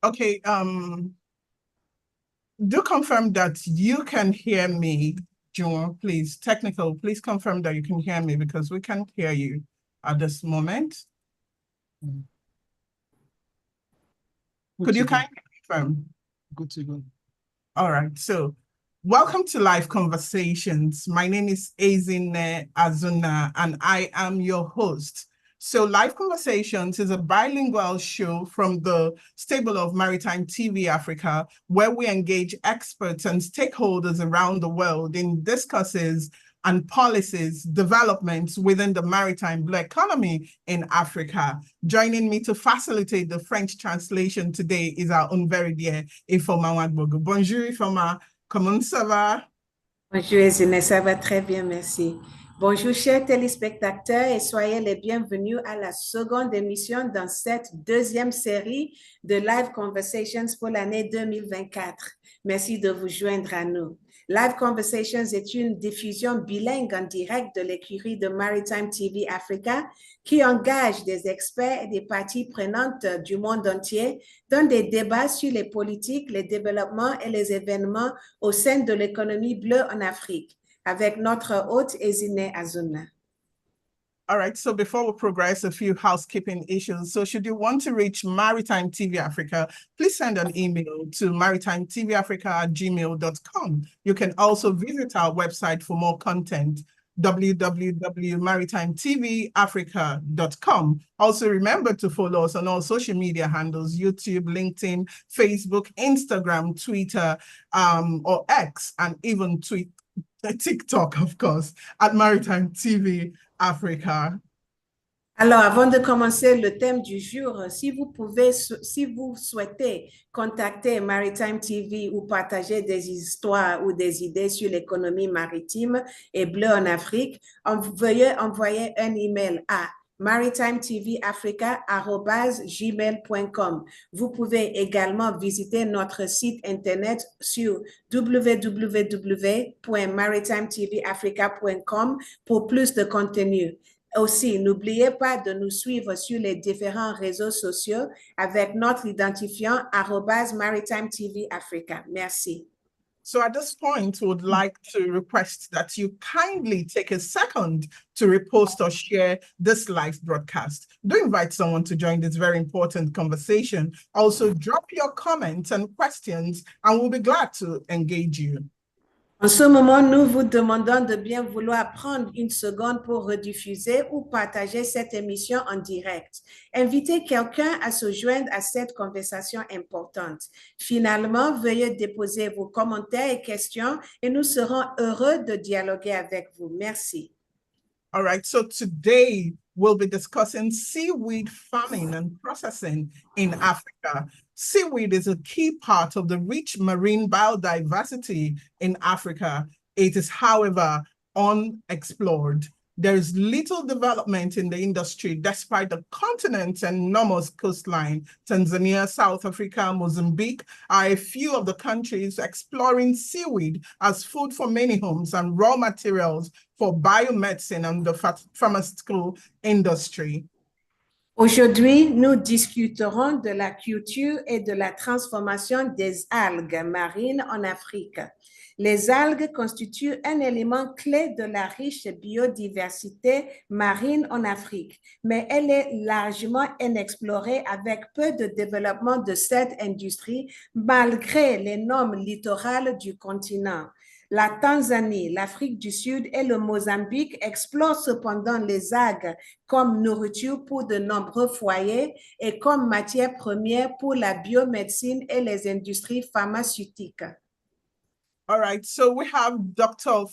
Okay, do confirm that you can hear me, June, please. Technical, please confirm that you can hear me because we can't hear you at this moment. Could you kindly confirm? Good to go. All right, so welcome to Live Conversations. My name is Ezine Azuna, and I am your host. So Live Conversations is a bilingual show from the stable of Maritime TV Africa, where we engage experts and stakeholders around the world in discussions and policies, developments within the maritime blue economy in Africa. Joining me to facilitate the French translation today is our own very dear Ifoma Wagbogo. Bonjour Ifoma, comment ça va? Bonjour Ezine, ça va très bien, merci. Bonjour chers téléspectateurs et soyez les bienvenus à la seconde émission dans cette deuxième série de Live Conversations pour l'année 2024. Merci de vous joindre à nous. Live Conversations est une diffusion bilingue en direct de l'écurie de Maritime TV Africa qui engage des experts et des parties prenantes du monde entier dans des débats sur les politiques, les développements et les événements au sein de l'économie bleue en Afrique, avec notre hôte Ezine Azuna. All right, so before we progress, a few housekeeping issues. So should you want to reach Maritime TV Africa, please send an email to maritimetvafrica@gmail.com. You can also visit our website for more content, www.maritimetvafrica.com. Also remember to follow us on all social media handles, YouTube, LinkedIn, Facebook, Instagram, Twitter, or X, and even TikTok, of course, at Maritime TV Africa. Alors, avant de commencer le thème du jour, si vous souhaitez contacter Maritime TV ou partager des histoires ou des idées sur l'économie maritime et bleue en Afrique, veuillez envoyer un email à maritimetvafrica@gmail.com. Vous pouvez également visiter notre site internet sur www.maritimetvafrica.com pour plus de contenu. Aussi, n'oubliez pas de nous suivre sur les différents réseaux sociaux avec notre identifiant @Maritime TV Africa. Merci. So at this point, we would like to request that you kindly take a second to repost or share this live broadcast. Do invite someone to join this very important conversation. Also, drop your comments and questions, and we'll be glad to engage you. En ce moment, nous vous demandons de bien vouloir prendre une seconde pour rediffuser ou partager cette émission en direct. Invitez quelqu'un à se joindre à cette conversation importante. Finalement, veuillez déposer vos commentaires et questions et nous serons heureux de dialoguer avec vous. Merci. All right, so today we'll be discussing seaweed farming and processing in Africa. Seaweed is a key part of the rich marine biodiversity in Africa. It is, however, unexplored. There is little development in the industry despite the continent's enormous coastline. Tanzania, South Africa, Mozambique are a few of the countries exploring seaweed as food for many homes and raw materials for biomedicine and the pharmaceutical industry. Aujourd'hui, nous discuterons de la culture et de la transformation des algues marines en Afrique. Les algues constituent un élément clé de la riche biodiversité marine en Afrique, mais elle est largement inexplorée avec peu de développement de cette industrie malgré les normes littorales du continent. La Tanzanie, l'Afrique du Sud et le Mozambique explorent cependant les algues comme nourriture pour de nombreux foyers et comme matière première pour la biomédecine et les industries pharmaceutiques. All right, so we have Dr.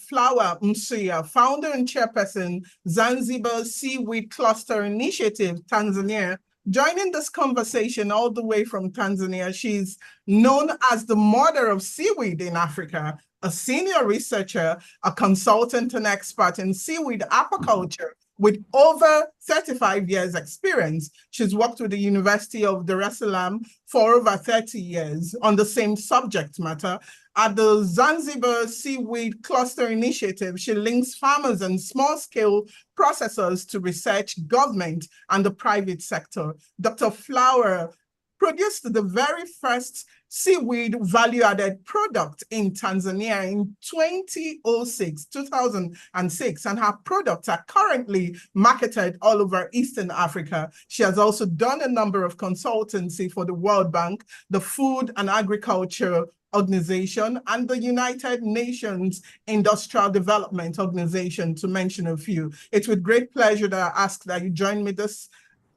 Msuya, founder and chairperson, Zanzibar Seaweed Cluster Initiative, Tanzania, joining this conversation all the way from Tanzania. She's known as the mother of seaweed in Africa, a senior researcher, a consultant and expert in seaweed aquaculture with over 35 years experience. She's worked with the University of Dar es Salaam for over 30 years on the same subject matter. At the Zanzibar Seaweed Cluster Initiative, she links farmers and small-scale processors to research, government, and the private sector. Dr. Flower produced the very first seaweed value-added product in Tanzania in 2006, and her products are currently marketed all over Eastern Africa. She has also done a number of consultancy for the World Bank, the Food and Agriculture Organization, and the United Nations Industrial Development Organization, to mention a few. It's with great pleasure that I ask that you join me this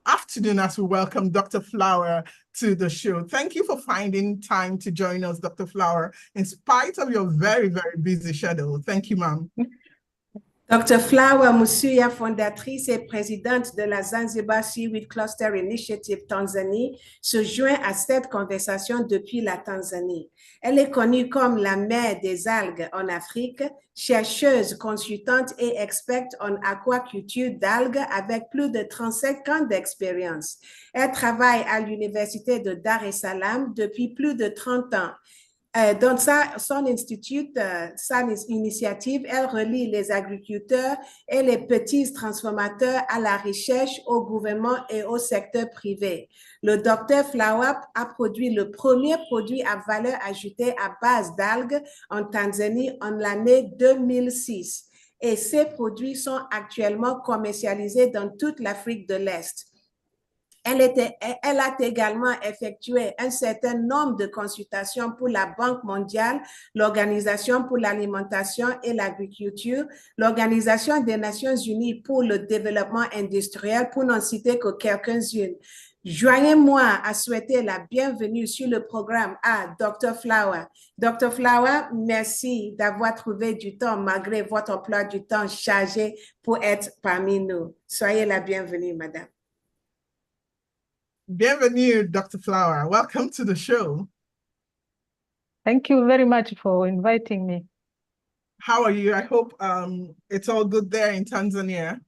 afternoon as we welcome Dr. Flower to the show. Thank you for finding time to join us, Dr. Flower, in spite of your very, very busy schedule. Thank you, ma'am. Dr. Flower Msuya, fondatrice et présidente de la Zanzibar Seaweed Cluster Initiative Tanzanie, se joint à cette conversation depuis la Tanzanie. Elle est connue comme la mère des algues en Afrique, chercheuse, consultante et experte en aquaculture d'algues avec plus de 35 ans d'expérience. Elle travaille à l'Université de Dar es Salaam depuis plus de 30 ans. Dans son institut, sa initiative, elle relie les agriculteurs et les petits transformateurs à la recherche, au gouvernement et au secteur privé. Le Dr Flower a produit le premier produit à valeur ajoutée à base d'algues en Tanzanie en l'année 2006. Et ces produits sont actuellement commercialisés dans toute l'Afrique de l'Est. Elle a également effectué un certain nombre de consultations pour la Banque mondiale, l'Organisation pour l'alimentation et l'agriculture, l'Organisation des Nations unies pour le développement industriel, pour n'en citer que quelques-unes. Joignez-moi à souhaiter la bienvenue sur le programme à Dr. Flower. Dr. Flower, merci d'avoir trouvé du temps, malgré votre emploi du temps chargé, pour être parmi nous. Soyez la bienvenue, madame. Bienvenue, Dr. Flower. Welcome to the show. Thank you very much for inviting me. How are you? I hope it's all good there in Tanzania.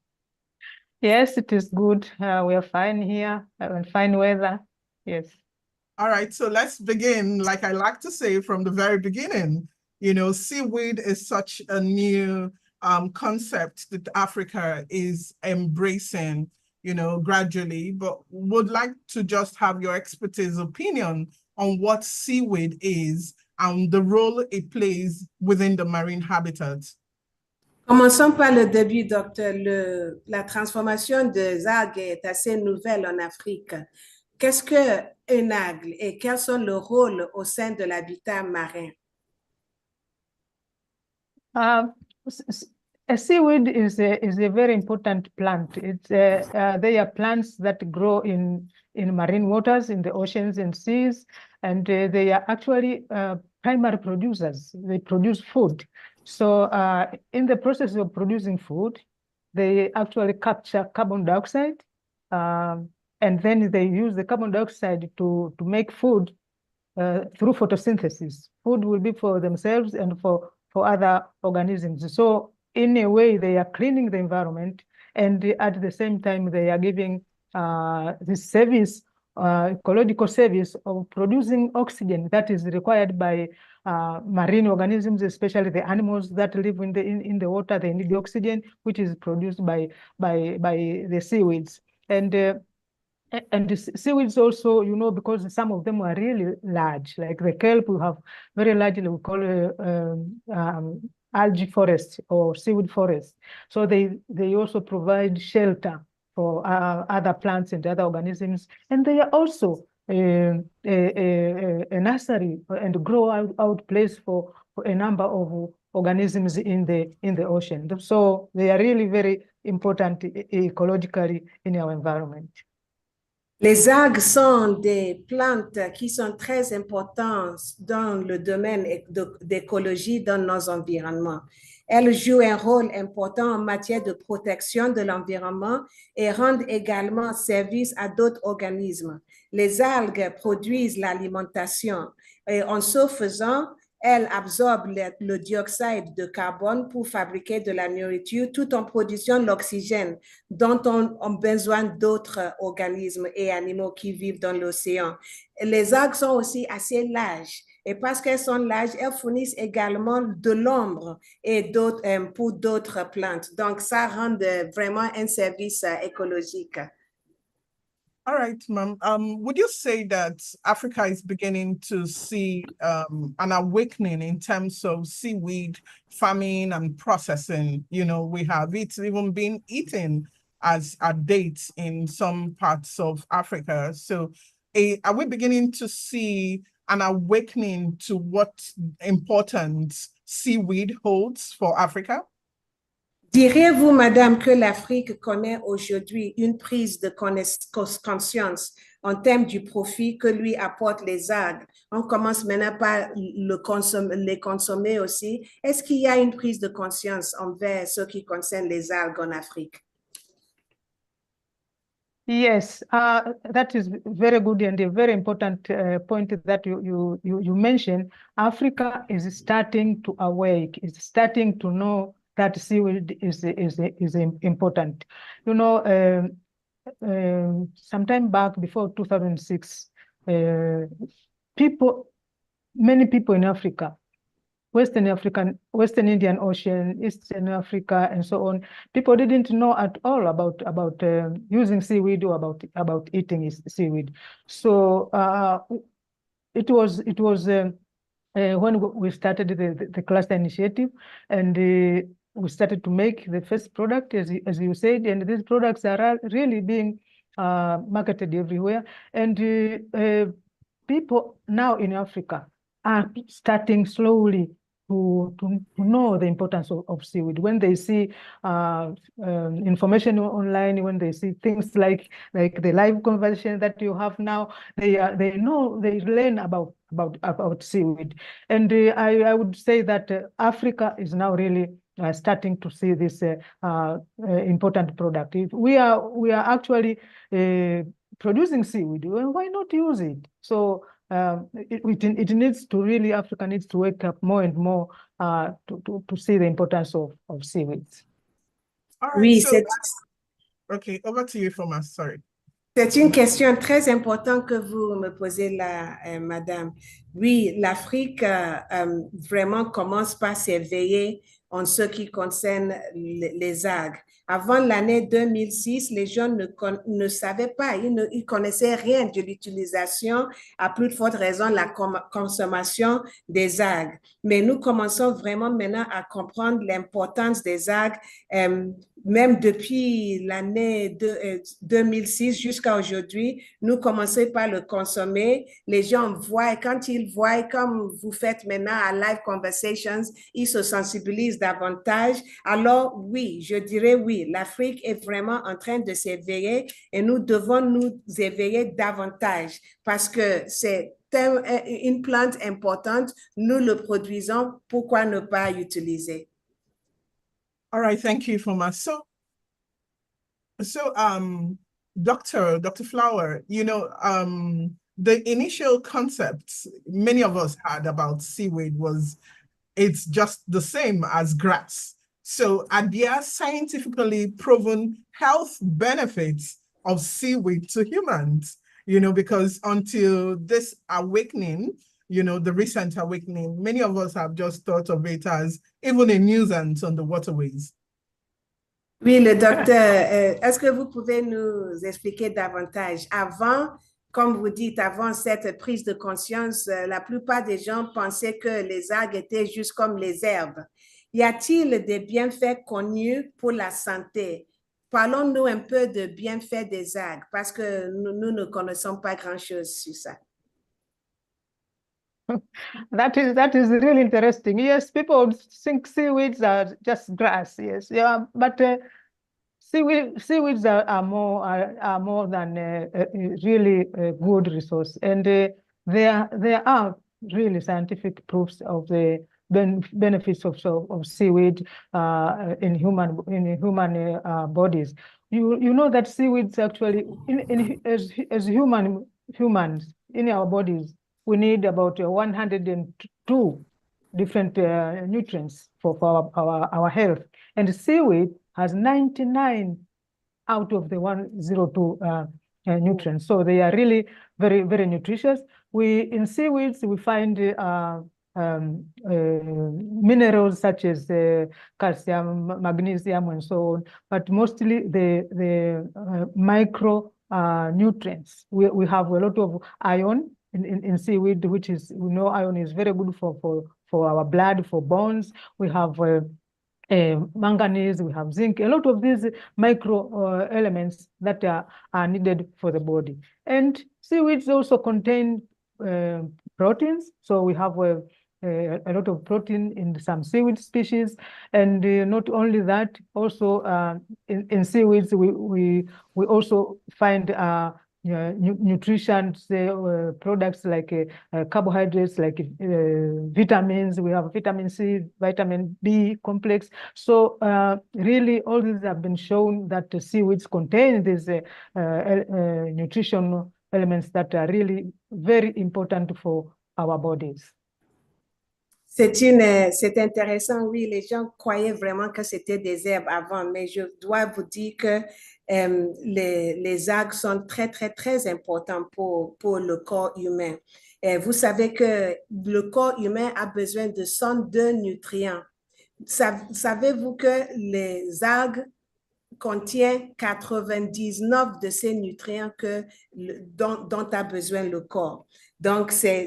Yes, it is good. We are fine here, fine weather. Yes. All right, so let's begin, like I like to say, from the very beginning. You know, seaweed is such a new concept that Africa is embracing, you know, gradually, but would like to just have your expertise opinion on what seaweed is and the role it plays within the marine habitat. Commençons par le début, docteur. La transformation des algues est assez nouvelle en Afrique. Qu'est-ce qu'un algue et quels sont leurs rôles au sein de l'habitat marin? A seaweed is a very important plant. They are plants that grow in marine waters, in the oceans and seas, and they are actually primary producers. They produce food. So in the process of producing food, they actually capture carbon dioxide, and then they use the carbon dioxide to make food through photosynthesis. Food will be for themselves and for other organisms. So in a way, they are cleaning the environment, and at the same time, they are giving this service, ecological service of producing oxygen that is required by marine organisms, especially the animals that live in the water. They need the oxygen, which is produced by the seaweeds. And the seaweeds also, you know, because some of them are really large, like the kelp, we have very large, we call it algae forest or seaweed forest. So they also provide shelter for other plants and other organisms. And they are also a nursery and grow out place for a number of organisms in the ocean. So they are really very important ecologically in our environment. Les algues sont des plantes qui sont très importantes dans le domaine d'écologie dans nos environnements. Elles jouent un rôle important en matière de protection de l'environnement et rendent également service à d'autres organismes. Les algues produisent l'alimentation et en ce faisant, elles absorbent le dioxyde de carbone pour fabriquer de la nourriture tout en produisant l'oxygène dont ont besoin d'autres organismes et animaux qui vivent dans l'océan. Les algues sont aussi assez larges et parce qu'elles sont larges, elles fournissent également de l'ombre et pour d'autres plantes. Donc, ça rend vraiment un service écologique. All right, ma'am. Would you say that Africa is beginning to see an awakening in terms of seaweed farming and processing? You know, we have it even been eaten as a date in some parts of Africa. So, are we beginning to see an awakening to what importance seaweed holds for Africa? Diriez-vous, Madame, que l'Afrique connaît aujourd'hui une prise de conscience en termes du profit que lui apportent les algues? On commence maintenant par les consommer aussi. Est-ce qu'il y a une prise de conscience envers ce qui concerne les algues en Afrique? Yes, that is very good and a very important point that you mentioned. Africa is starting to awake, is starting to know that seaweed is important. You know, sometime back before 2006, many people in Africa, Western Indian Ocean, Eastern Africa, and so on. People didn't know at all about using seaweed or about eating seaweed. So it was when we started the cluster initiative, and we started to make the first product, as you said, and these products are really being marketed everywhere. And people now in Africa are starting slowly to know the importance of seaweed. When they see information online, when they see things like the live conversation that you have now, they learn about seaweed. And I would say that Africa is now really starting to see this important product. If we are actually producing seaweed, well, why not use it? So it needs to really, Africa needs to wake up more and more to see the importance of seaweeds. All right, Oui, so, okay, over to you, Thomas, sorry. C'est une question très importante que vous me posez là, madame. Oui, l'Afrique vraiment commence par s'éveiller en ce qui concerne les algues. Avant l'année 2006, les gens ne savaient pas, ils ne connaissaient rien de l'utilisation, à plus de forte raison, la consommation des algues. Mais nous commençons vraiment maintenant à comprendre l'importance des algues, même depuis l'année 2006 jusqu'à aujourd'hui, nous commençons par le consommer. Les gens voient, quand ils voient, comme vous faites maintenant à Live Conversations, ils se sensibilisent davantage. Alors oui, je dirais oui, l'Afrique est vraiment en train de s'éveiller et nous devons nous éveiller davantage parce que c'est une plante importante, nous le produisons, pourquoi ne pas l'utiliser? All right, thank you, Thomas. So, Dr. Flower, you know, the initial concepts many of us had about seaweed was it's just the same as grass. So, are there scientifically proven health benefits of seaweed to humans? You know, because until this awakening, you know, the recent awakening, many of us have just thought of it as even a nuisance on the waterways. Oui, le docteur, est-ce que vous pouvez nous expliquer davantage? Avant, comme vous dites, avant cette prise de conscience, la plupart des gens pensaient que les algues étaient juste comme les herbes. Y a-t-il des bienfaits connus pour la santé? Parlons-nous un peu de bienfaits des algues parce que nous ne connaissons pas grand-chose sur ça. That is really interesting. Yes, people think seaweeds are just grass. Yes, yeah, but seaweeds are more than a really a good resource, and there are really scientific proofs of the benefits of seaweed in human bodies. You know that seaweeds actually as humans in our bodies, we need about 102 different nutrients for our health, and seaweed has 99 out of the 102 nutrients. So they are really very, very nutritious. In seaweeds, we find minerals such as calcium, magnesium, and so on, but mostly the micro nutrients. We have a lot of iron in seaweed, which is, we know iron is very good for our blood, for bones. We have manganese, we have zinc, a lot of these micro elements that are needed for the body. And seaweeds also contain proteins. So we have a lot of protein in some seaweed species. And not only that, also in seaweeds, we also find nutrition products like carbohydrates, like vitamins. We have vitamin C, vitamin B complex. So really, all these have been shown that the seaweeds contain these nutritional elements that are really very important for our bodies. C'est intéressant, oui, les gens croyaient vraiment que c'était des herbes avant, mais je dois vous dire que les algues sont très, très, très importantes pour le corps humain. Vous savez que le corps humain a besoin de 102 nutriments. Savez-vous que les algues contiennent 99 de ces nutriments dont a besoin le corps? Donc, c'est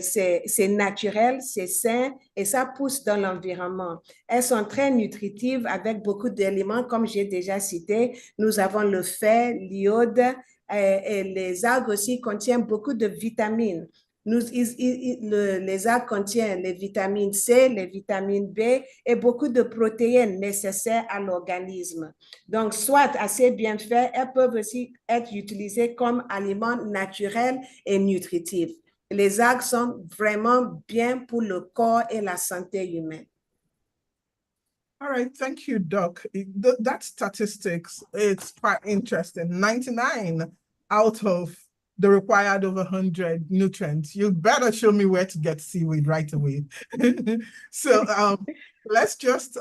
naturel, c'est sain et ça pousse dans l'environnement. Elles sont très nutritives avec beaucoup d'éléments, comme j'ai déjà cité. Nous avons le fer, l'iode et les algues aussi contiennent beaucoup de vitamines. Les algues contiennent les vitamines C, les vitamines B et beaucoup de protéines nécessaires à l'organisme. Donc, soit assez bien fait, elles peuvent aussi être utilisées comme aliments naturels et nutritifs. Les algues sont vraiment bien pour le corps et la santé humaine. All right, thank you, Doc. That statistics, it's quite interesting. 99 out of the required over 100 nutrients. You better show me where to get seaweed right away. So let's just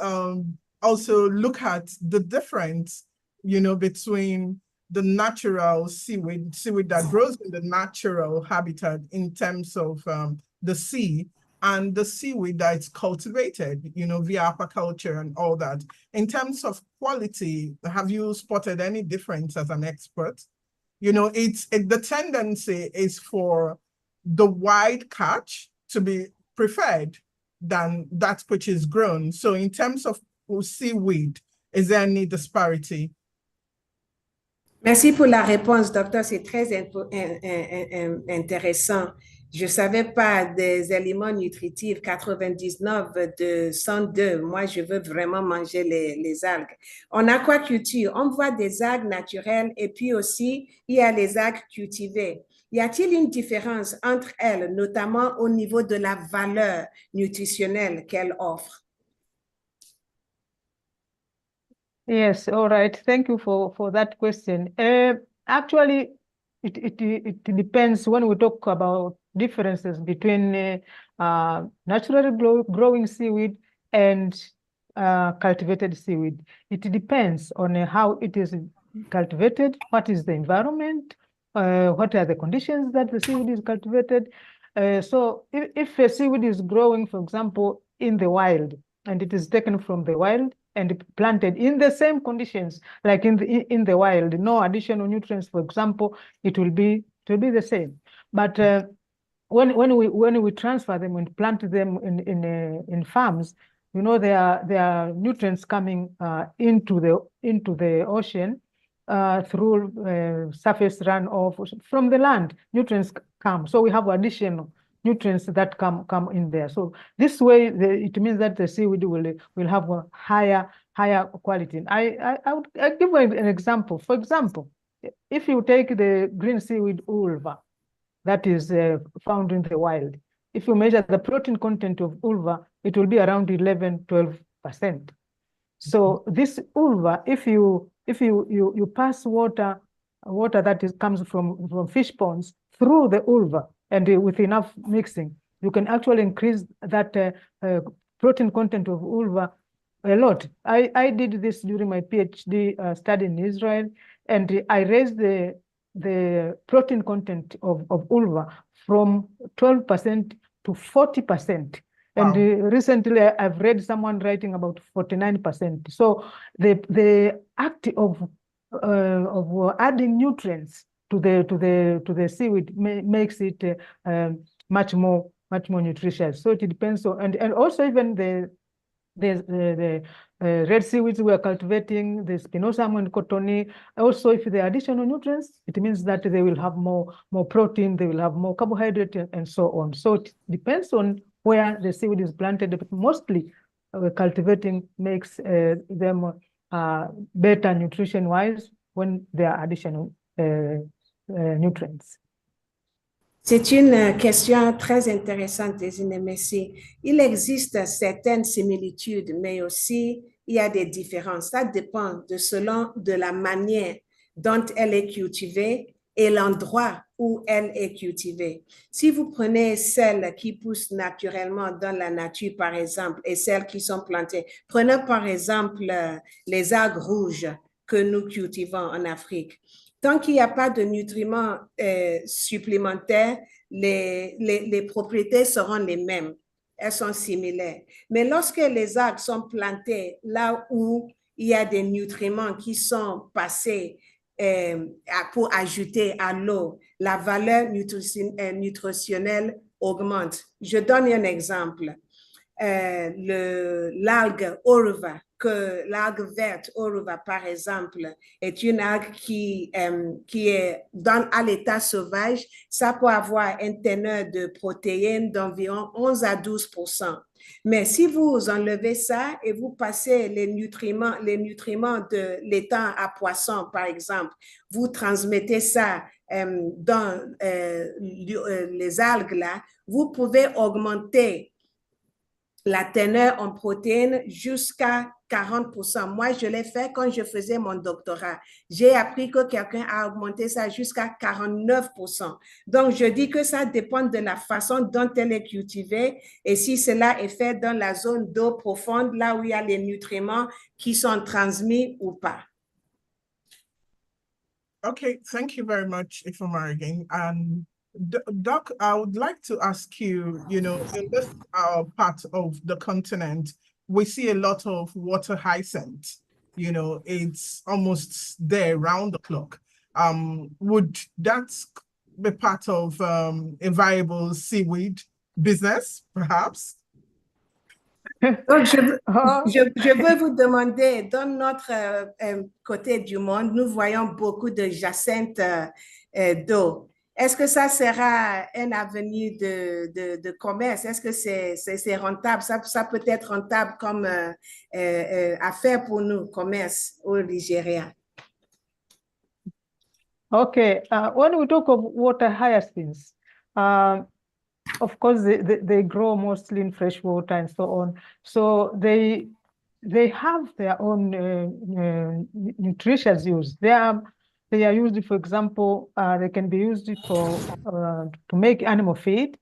also look at the difference, between the natural seaweed that grows in the natural habitat in terms of the sea, and the seaweed that's cultivated, via aquaculture and all that. In terms of quality, have you spotted any difference as an expert? The tendency is for the wild catch to be preferred than that which is grown. So in terms of seaweed, is there any disparity? Merci pour la réponse, docteur. C'est très intéressant. Je ne savais pas des aliments nutritifs, 99 de 102. Moi, je veux vraiment manger les algues. En aquaculture, on voit des algues naturelles et puis aussi, il y a les algues cultivées. Y a-t-il une différence entre elles, notamment au niveau de la valeur nutritionnelle qu'elles offrent? Yes, all right. Thank you for that question. Actually, it depends when we talk about differences between naturally growing seaweed and cultivated seaweed. It depends on how it is cultivated, what is the environment, what are the conditions that the seaweed is cultivated. So if a seaweed is growing, for example, in the wild, and it is taken from the wild and planted in the same conditions, like in the wild, no additional nutrients, for example, it will be the same. But when we transfer them and plant them in farms, there are nutrients coming into the ocean through surface runoff from the land. Nutrients come, so we have additional nutrients that come in there. So this way, it means that the seaweed will have a higher quality. I give an example. For example, if you take the green seaweed ulva that is found in the wild, if you measure the protein content of ulva, it will be around 11–12%. So this ulva, if you pass water that comes from fish ponds through the ulva, and with enough mixing, you can actually increase that protein content of ulva a lot. I did this during my PhD study in Israel, and I raised the protein content of ulva from 12% to 40%. Wow. And recently, I've read someone writing about 49%. So the act of adding nutrients to the seaweed makes it much more nutritious. So it depends on, and also even the red seaweeds we are cultivating, the spinosam and cottony. Also, if there are additional nutrients, it means that they will have more protein, they will have more carbohydrate, and so on. So it depends on where the seaweed is planted, but mostly cultivating makes them better nutrition-wise when there are additional nutrients. C'est une question très intéressante, Désiré, merci. Il existe certaines similitudes, mais aussi il y a des différences. Ça dépend selon la manière dont elle est cultivée et l'endroit où elle est cultivée. Si vous prenez celles qui poussent naturellement dans la nature, par exemple, et celles qui sont plantées, prenez par exemple les algues rouges que nous cultivons en Afrique. Tant qu'il n'y a pas de nutriments supplémentaires, les propriétés seront les mêmes. Elles sont similaires. Mais lorsque les algues sont plantées là où il y a des nutriments qui sont passés pour ajouter à l'eau, la valeur nutritionnelle augmente. Je donne un exemple. L'algue Oruva, l'algue verte Oruva, par exemple, est une algue qui est à l'état sauvage. Ça peut avoir un teneur de protéines d'environ 11 à 12%. Mais si vous enlevez ça et vous passez les nutriments de l'étang à poisson, par exemple, vous transmettez ça dans les algues là, vous pouvez augmenter la teneur en protéines jusqu'à 40%. Moi, je l'ai fait quand je faisais mon doctorat. J'ai appris que quelqu'un a augmenté ça jusqu'à 49%. Donc, je dis que ça dépend de la façon dont elle est cultivée et si cela est fait dans la zone d'eau profonde, là où il y a les nutriments qui sont transmis ou pas. Okay, thank you very much, Ifeoma, again. And Doc, I would like to ask you, in this part of the continent, we see a lot of water hyacinth. It's almost there round the clock. Would that be part of a viable seaweed business, perhaps? Donc, je veux vous demander, dans notre côté du monde, nous voyons beaucoup de jacinthes d'eau. Est-ce que ça sera un avenir de commerce? Est-ce que c'est rentable? Ça peut être rentable comme affaire pour nous, commerce au Nigeria. Okay, when we talk of water hyacinths, of course, they grow mostly in fresh water and so on. So they have their own nutritious use. They are used, for example, they can be used to make animal feed,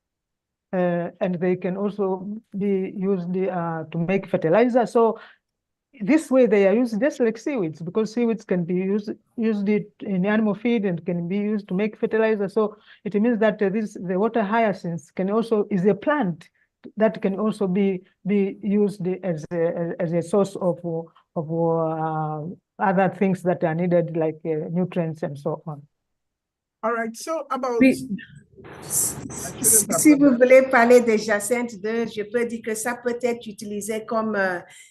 and they can also be used to make fertilizer. So this way they are used just like seaweeds, because seaweeds can be used in animal feed and can be used to make fertilizer. So it means that the water hyacinth is a plant that can also be used as a source of other things that are needed, like nutrients and so on. All right, so about... Oui. Si vous voulez parler des jacinthes je peux dire que ça peut être utilisé comme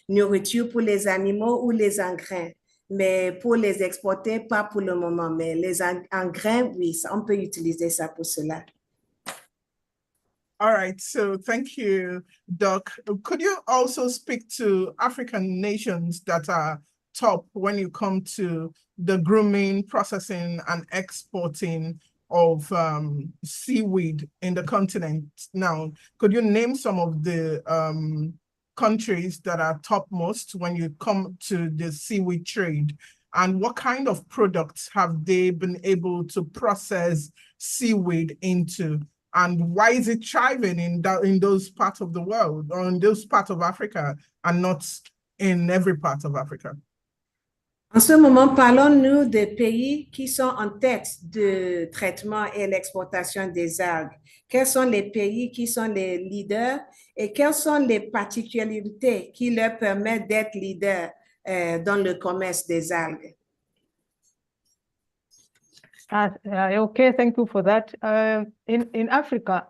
nourriture pour les animaux ou les engrains. Mais pour les exporter, pas pour le moment. Mais les engrains, oui, on peut utiliser ça pour cela. All right, so thank you, Doc. Could you also speak to African nations that are top when you come to the grooming, processing, and exporting of seaweed in the continent? Now, could you name some of the countries that are topmost when you come to the seaweed trade? And what kind of products have they been able to process seaweed into? And why is it thriving in those parts of the world, or in those parts of Africa, and not in every part of Africa? En ce moment, parlons-nous des pays qui sont en tête de traitement et l'exportation des algues. Quels sont les pays qui sont les leaders et quelles sont les particularités qui leur permettent d'être leaders dans le commerce des algues? Okay, thank you for that. In Africa,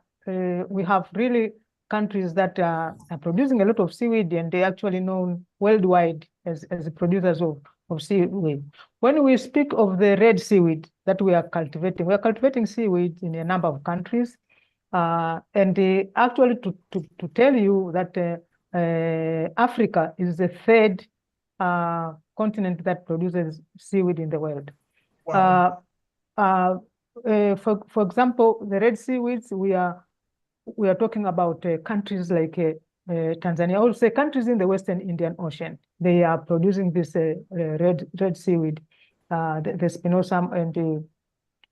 we have really countries that are producing a lot of seaweed, and they're actually known worldwide as the producers of seaweed. When we speak of the red seaweed that we are cultivating seaweed in a number of countries. Actually, to tell you that Africa is the third continent that produces seaweed in the world. Wow. For example, the red seaweeds, we are talking about countries like Tanzania, also countries in the Western Indian Ocean. They are producing this red seaweed, the spinosum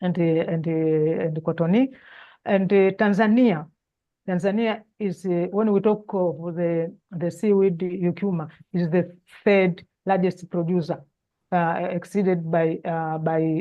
and the cottony. And Tanzania is, when we talk of the seaweed eucuma, is the third largest producer, exceeded by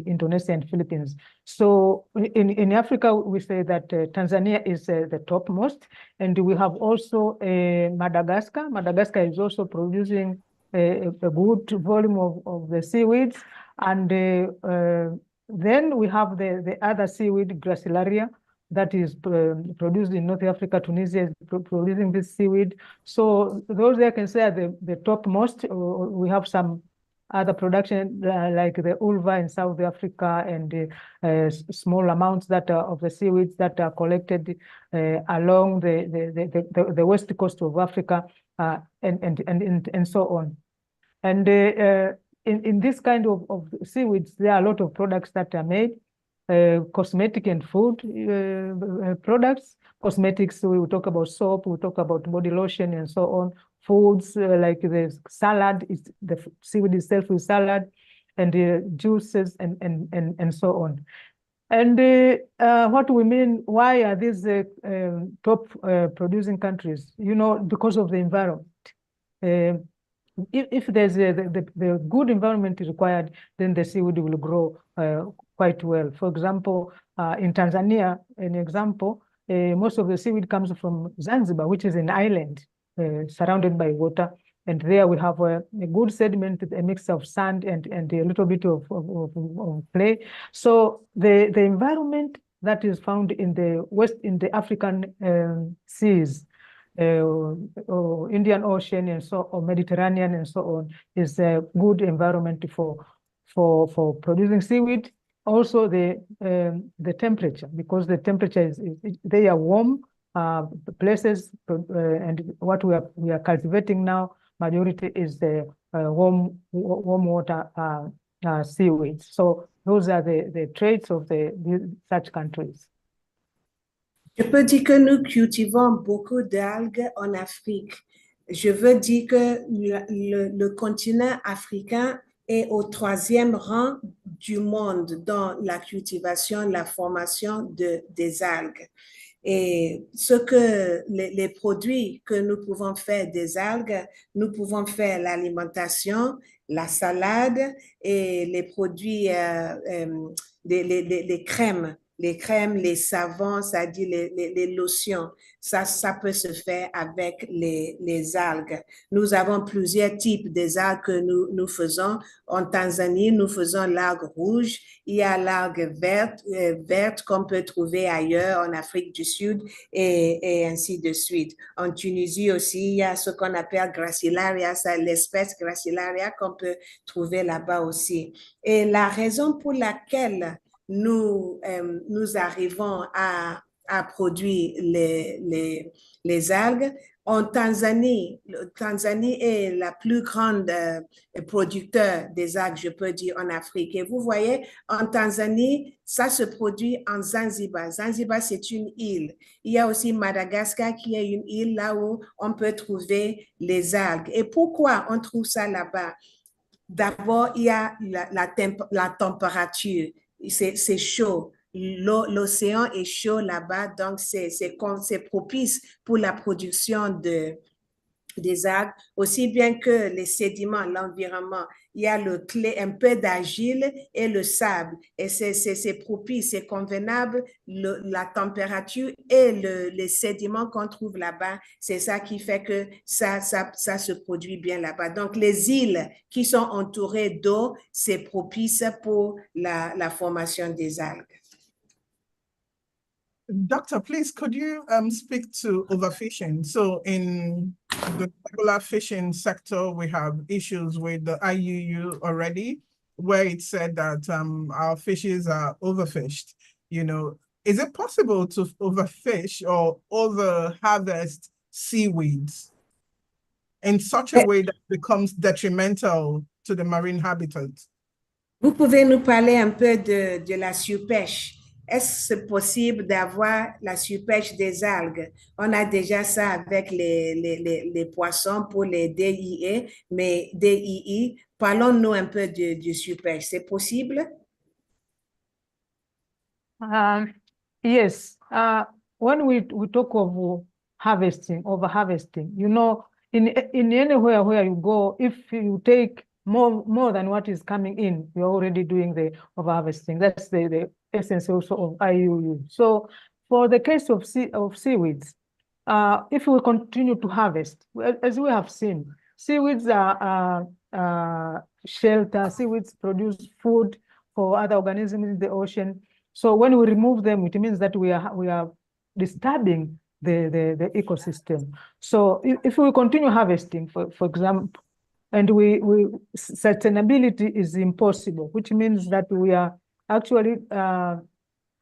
Indonesia and Philippines. So in Africa, we say that Tanzania is the topmost, and we have also Madagascar. Madagascar is also producing a good volume of the seaweeds, and then we have the other seaweed, Gracilaria, that is produced in North Africa. Tunisia is producing this seaweed. So those I can say are the topmost. We have some other production like the ulva in South Africa, and small amounts that are of the seaweeds that are collected along the west coast of Africa, and so on. And in this kind of seaweeds, there are a lot of products that are made. Cosmetic and food products. Cosmetics, we will talk about soap, we will talk about body lotion and so on. Foods like the salad, the seaweed itself is salad, and juices and so on. And what we mean, why are these top producing countries? You know, because of the environment. If there's the good environment required, then the seaweed will grow quite well. For example, in Tanzania, an example, most of the seaweed comes from Zanzibar, which is an island surrounded by water. And there we have a good sediment, a mix of sand and a little bit of clay. So the environment that is found in the African seas, or Indian Ocean and or Mediterranean and so on, is a good environment for producing seaweed. Also the temperature, because the temperature they are warm places, and what we are cultivating now, majority is the warm water seaweeds. So those are the traits of such countries. Je peux dire que nous cultivons beaucoup d'algues en Afrique. Je veux dire que le continent africain est au 3e rang du monde dans la cultivation, la formation des algues. Et les produits que nous pouvons faire des algues, nous pouvons faire l'alimentation, la salade et les produits, les crèmes. Les crèmes, les savons, c'est-à-dire les lotions, ça peut se faire avec les algues. Nous avons plusieurs types des algues que nous faisons. En Tanzanie, nous faisons l'algue rouge. Il y a l'algue verte qu'on peut trouver ailleurs, en Afrique du Sud, et ainsi de suite. En Tunisie aussi, il y a ce qu'on appelle Gracilaria, c'est l'espèce Gracilaria qu'on peut trouver là-bas aussi. Et la raison pour laquelle nous arrivons à produire les algues. En Tanzanie, Tanzanie est la plus grande producteur des algues, je peux dire, en Afrique. Et vous voyez, en Tanzanie, ça se produit en Zanzibar. Zanzibar, c'est une île. Il y a aussi Madagascar qui est une île là où on peut trouver les algues. Et pourquoi on trouve ça là-bas? D'abord, il y a la température. C'est chaud. L'océan est chaud là-bas, donc c'est propice pour la production des algues, aussi bien que les sédiments, l'environnement. Il y a un peu d'argile et le sable. Et c'est propice, c'est convenable, la température et les sédiments qu'on trouve là-bas, c'est ça qui fait que ça se produit bien là-bas. Donc, les îles qui sont entourées d'eau, c'est propice pour la formation des algues. Doctor, please, could you speak to overfishing? So in the regular fishing sector, we have issues with the IUU already, where it said that our fishes are overfished. You know, is it possible to overfish or over-harvest seaweeds in such a way that becomes detrimental to the marine habitat? Vous pouvez nous parler un peu de la surpêche. Est-ce possible d'avoir la surpêche des algues? On a déjà ça avec les poissons pour les DIE, mais DII, parlons-nous un peu de surpêche. C'est possible? Yes. When we talk of harvesting, over-harvesting, you know, in anywhere where you go, if you take more than what is coming in, you're already doing the over-harvesting. That's the essence also of IUU. So for the case of seaweeds, if we continue to harvest, as we have seen, seaweeds are shelter, seaweeds produce food for other organisms in the ocean. So when we remove them, it means that we are disturbing the ecosystem. So if we continue harvesting, for example, and sustainability is impossible, which means that we are actually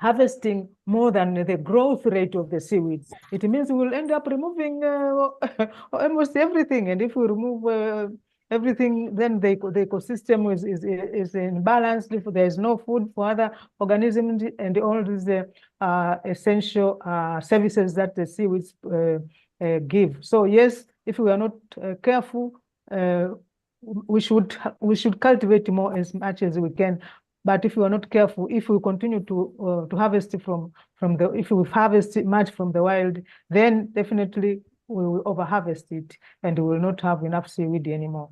harvesting more than the growth rate of the seaweed. It means we will end up removing almost everything. And if we remove everything, then the ecosystem is in balance. If there is no food for other organisms and all these essential services that the seaweeds give. So yes, if we are not careful, we should cultivate more as much as we can. But if we are not careful, if we continue to harvest if we harvest much from the wild, then definitely we will over-harvest it and we will not have enough seaweed anymore.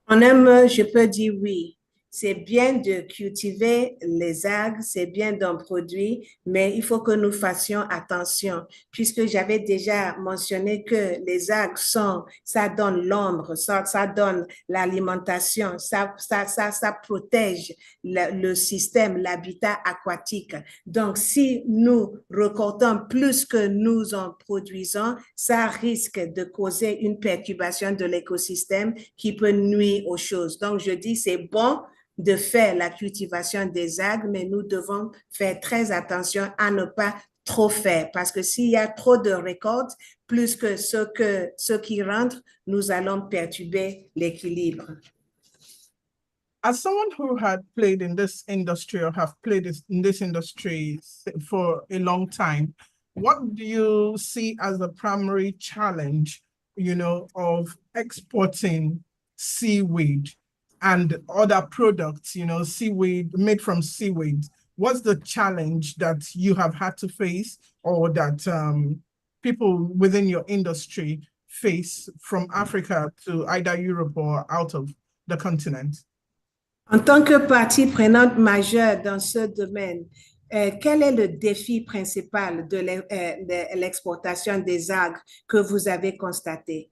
En un mot, je peux dire oui. C'est bien de cultiver les algues, c'est bien d'en produire, mais il faut que nous fassions attention, puisque j'avais déjà mentionné que les algues ça donne l'ombre, ça donne l'alimentation, ça protège le système, l'habitat aquatique. Donc, si nous récoltons plus que nous en produisons, ça risque de causer une perturbation de l'écosystème qui peut nuire aux choses. Donc, je dis, c'est bon de faire la cultivation des algues, mais nous devons faire très attention à ne pas trop faire, parce que s'il y a trop de récoltes, plus que ce qui rentre, nous allons perturber l'équilibre. As someone who had played in this industry or have played in this industry for a long time, what do you see as the primary challenge, you know, of exporting seaweed and other products, you know, seaweed made from seaweed? What's the challenge that you have had to face or that people within your industry face from Africa to either Europe or out of the continent? En tant que partie prenante majeure dans ce domaine, quel est le défi principal de l'exportation des algues que vous avez constaté?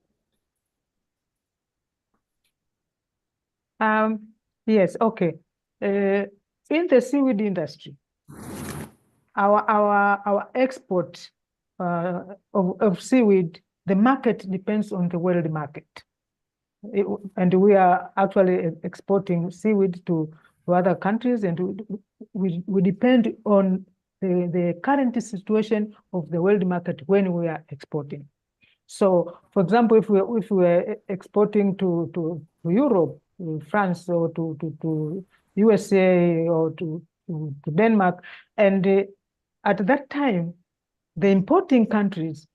Yes, okay. In the seaweed industry, our export of seaweed, the market depends on the world market. And we are actually exporting seaweed to other countries, and we depend on the current situation of the world market when we are exporting. So, for example, if we are exporting to Europe, to France, or to USA, or to Denmark, and at that time, the importing countries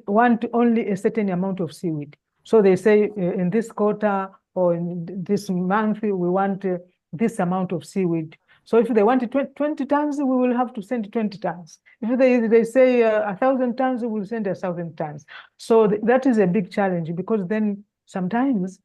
want only a certain amount of seaweed. So they say in this quarter or in this month, we want this amount of seaweed. So if they want 20 tons, we will have to send 20 tons. If they say 1,000 tons, we will send 1,000 tons. So that is a big challenge, because then sometimes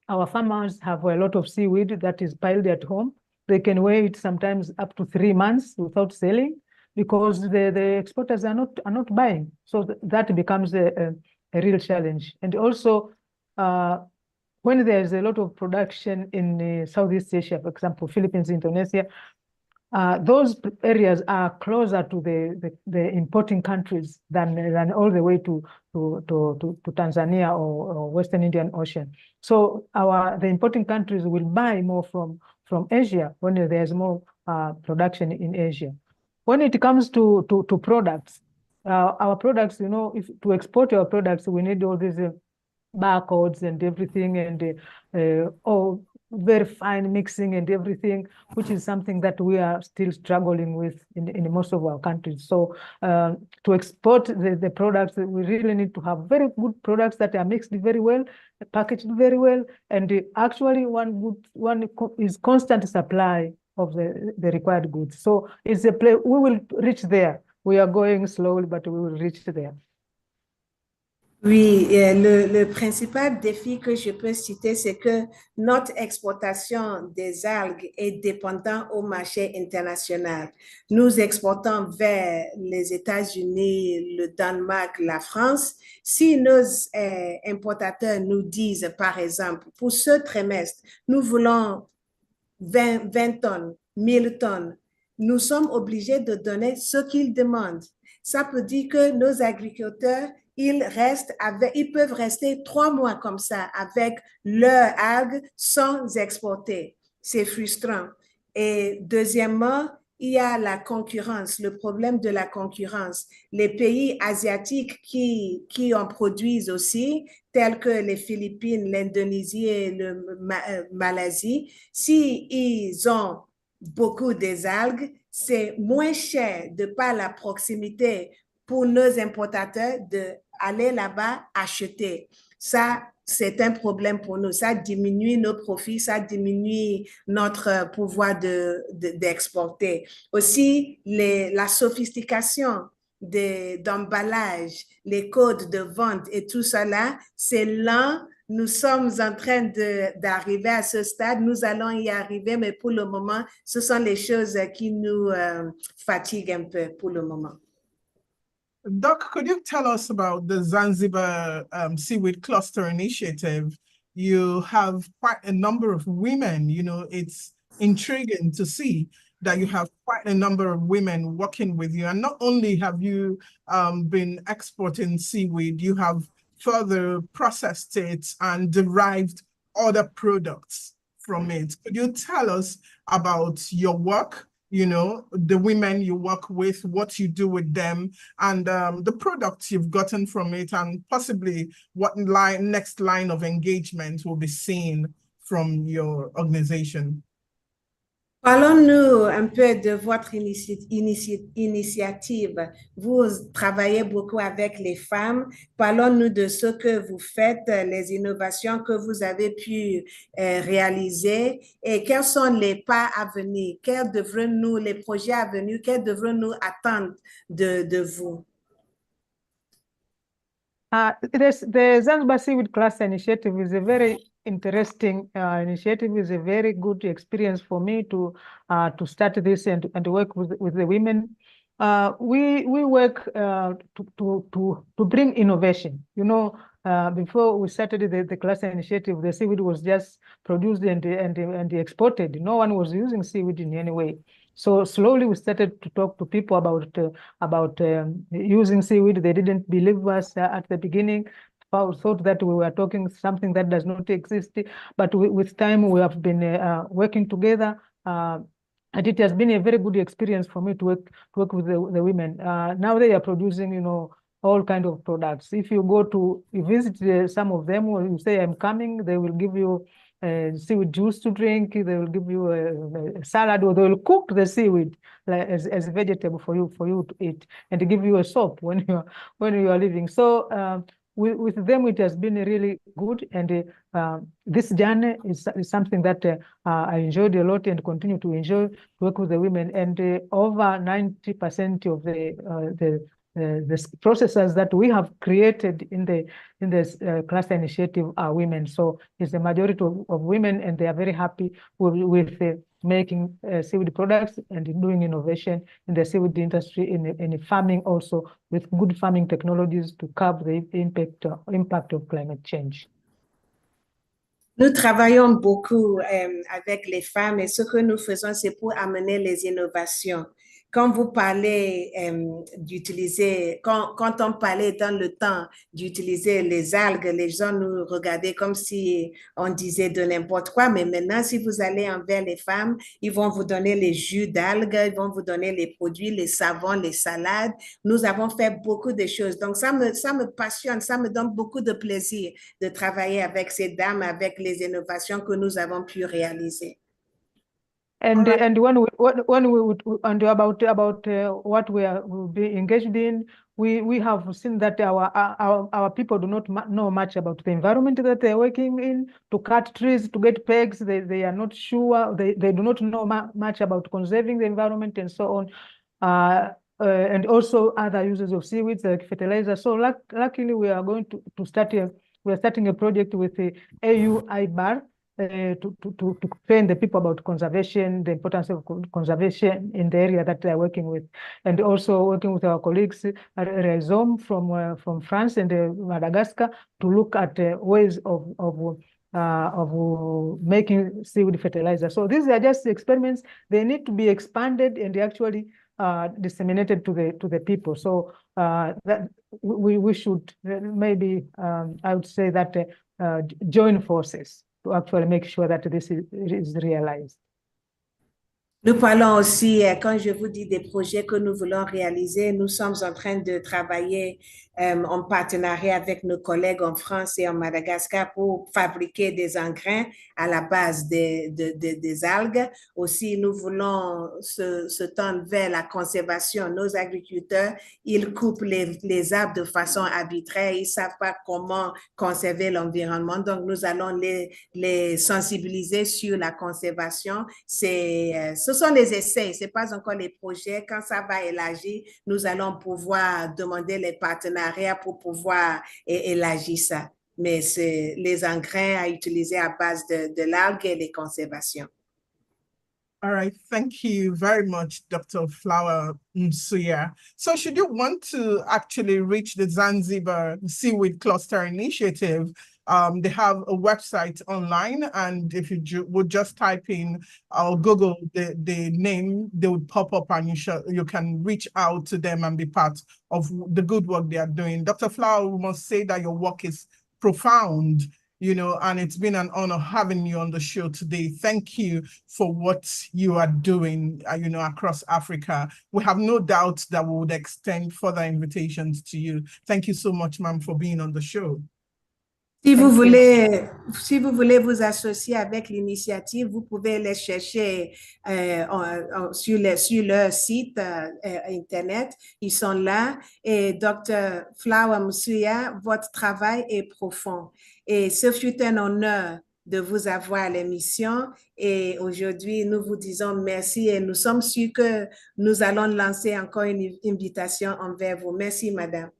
our farmers have a lot of seaweed that is piled at home. They can wait sometimes up to 3 months without selling, because the exporters are not buying. So that becomes a real challenge. And also, when there's a lot of production in Southeast Asia, for example, Philippines, Indonesia, those areas are closer to the importing countries than all the way to Tanzania or Western Indian Ocean. So the importing countries will buy more from Asia when there's more production in Asia. When it comes to products, our products, to export our products, we need all these barcodes and everything, and very fine mixing and everything, which is something that we are still struggling with in most of our countries. So to export the products, we really need to have very good products that are mixed very well, packaged very well, and actually one is constant supply of the required goods. So it's a play. We will reach there. We are going slowly, but we will reach there. Oui, le principal défi que je peux citer, c'est que notre exportation des algues est dépendante au marché international. Nous exportons vers les États-Unis, le Danemark, la France. Si nos importateurs nous disent, par exemple, pour ce trimestre, nous voulons 20 tonnes, 1000 tonnes, nous sommes obligés de donner ce qu'ils demandent. Ça peut dire que nos agriculteurs, ils peuvent rester 3 mois comme ça avec leurs algues sans exporter. C'est frustrant. Et deuxièmement, il y a la concurrence, le problème de la concurrence. Les pays asiatiques qui en produisent aussi, tels que les Philippines, l'Indonésie et le Malaisie, s'ils ont beaucoup des algues, c'est moins cher de par la proximité pour nos importateurs d'aller là-bas acheter. Ça, c'est un problème pour nous. Ça diminue nos profits, ça diminue notre pouvoir d'exporter. Aussi, la sophistication d'emballage, les codes de vente et tout cela, c'est lent. Nous sommes en train d'arriver à ce stade. Nous allons y arriver, mais pour le moment, ce sont les choses qui nous fatiguent un peu pour le moment. Doc, could you tell us about the Zanzibar Seaweed Cluster Initiative? You have quite a number of women. It's intriguing to see that you have quite a number of women working with you. And not only have you been exporting seaweed, you have further processed it and derived other products from it. Could you tell us about your work, the women you work with, what you do with them, and the products you've gotten from it, and possibly what next line of engagement will be seen from your organization? Parlons-nous un peu de votre initiative. Vous travaillez beaucoup avec les femmes. Parlons-nous de ce que vous faites, les innovations que vous avez pu réaliser et quels sont les pas à venir, les projets à venir, quels devront-nous attendre de vous? The Zanzibar Seaweed Cluster Initiative is a very interesting initiative. Is a very good experience for me to start this and work with the women. We work to bring innovation. Before we started the cluster initiative, the seaweed was just produced and exported. No one was using seaweed in any way. So slowly we started to talk to people about using seaweed. They didn't believe us at the beginning. Thought that we were talking something that does not exist. But with time, we have been working together. And it has been a very good experience for me to work with the women. Now they are producing, all kinds of products. If you visit some of them, or you say, I'm coming, they will give you seaweed juice to drink. They will give you a salad, or they will cook the seaweed as a vegetable for you to eat, and to give you a soap when you are leaving. So with them, it has been really good. And this journey is something that I enjoyed a lot and continue to enjoy to work with the women. And over 90% of the processors that we have created in this cluster initiative are women. So it's a majority of women, and they are very happy with making seaweed products and doing innovation in the seaweed industry, in farming also, with good farming technologies to curb the impact of climate change. Nous travaillons beaucoup avec les femmes, et ce que nous faisons, c'est pour amener les innovations. Quand vous parlez d'utiliser, quand on parlait dans le temps d'utiliser les algues, les gens nous regardaient comme si on disait de n'importe quoi, mais maintenant, si vous allez envers les femmes, ils vont vous donner les jus d'algues, ils vont vous donner les produits, les savons, les salades. Nous avons fait beaucoup de choses. Donc, ça me passionne, ça me donne beaucoup de plaisir de travailler avec ces dames, avec les innovations que nous avons pu réaliser. And and when we and about what will be engaged in, we have seen that our people do not know much about the environment that they're working in. To cut trees, to get pegs, they are not sure. They do not know much about conserving the environment and so on. And also other uses of seaweeds like fertilizer. So luckily, we are going to start we are starting a project with the AU-IBAR. To train the people about conservation, the importance of conservation in the area that they are working with, and also working with our colleagues at Rhizome from France and Madagascar to look at ways of making seaweed fertilizer. So these are just experiments. They need to be expanded and actually disseminated to the people. So that we should maybe I would say that join forces to actually make sure that this is realized. Nous parlons aussi, quand je vous dis des projets que nous voulons réaliser, nous sommes en train de travailler en partenariat avec nos collègues en France et en Madagascar pour fabriquer des engrais à la base des algues. Aussi, nous voulons se tendre vers la conservation. Nos agriculteurs, ils coupent les arbres de façon arbitraire, ils ne savent pas comment conserver l'environnement. Donc, nous allons les sensibiliser sur la conservation. Ce sont les essais, ce n'est pas encore les projets. Quand ça va élargir, nous allons pouvoir demander les partenariats pour pouvoir élargir ça. Mais c'est les engrais à utiliser à base de l'algue et les conservations. All right, thank you very much, Dr. Flower Msuya. So should you want to actually reach the Zanzibar Seaweed Cluster Initiative, they have a website online, and if you would just type in or Google the name, they would pop up, and you can reach out to them and be part of the good work they are doing. Dr. Flower, we must say that your work is profound, you know, and it's been an honor having you on the show today. Thank you for what you are doing, you know, across Africa. We have no doubt that we would extend further invitations to you. Thank you so much, ma'am, for being on the show. Si vous voulez vous associer avec l'initiative, vous pouvez les chercher sur leur site Internet. Ils sont là. Et Dr. Flower Msuya, votre travail est profond. Et ce fut un honneur de vous avoir à l'émission. Et aujourd'hui, nous vous disons merci et nous sommes sûrs que nous allons lancer encore une invitation envers vous. Merci, madame.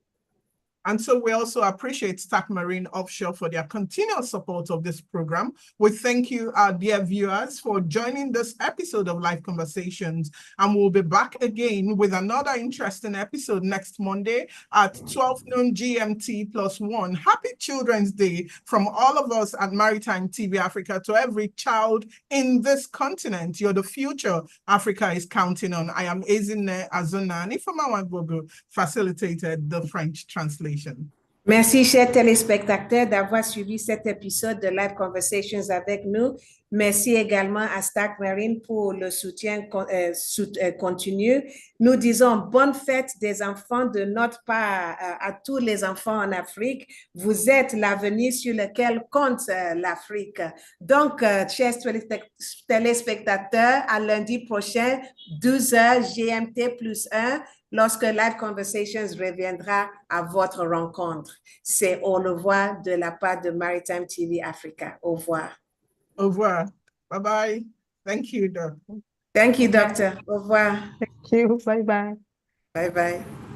And so we also appreciate Stack Marine Offshore for their continual support of this program. We thank you, our dear viewers, for joining this episode of Live Conversations. And we'll be back again with another interesting episode next Monday at 12 noon GMT +1. Happy Children's Day from all of us at Maritime TV Africa to every child in this continent. You're the future Africa is counting on. I am Ezine Azunani from Awangogo, facilitated the French translation. Merci, chers téléspectateurs, d'avoir suivi cet épisode de Live Conversations avec nous. Merci également à Stack Marine pour le soutien continu. Nous disons bonne fête des enfants de notre part à tous les enfants en Afrique. Vous êtes l'avenir sur lequel compte l'Afrique. Donc, chers téléspectateurs, à lundi prochain, 12h GMT + 1, lorsque Live Conversations reviendra à votre rencontre. C'est au revoir de la part de Maritime TV Africa. Au revoir. Au revoir. Bye-bye. Thank you, Doc. Thank you, Doctor. Au revoir. Thank you. Bye-bye. Bye-bye.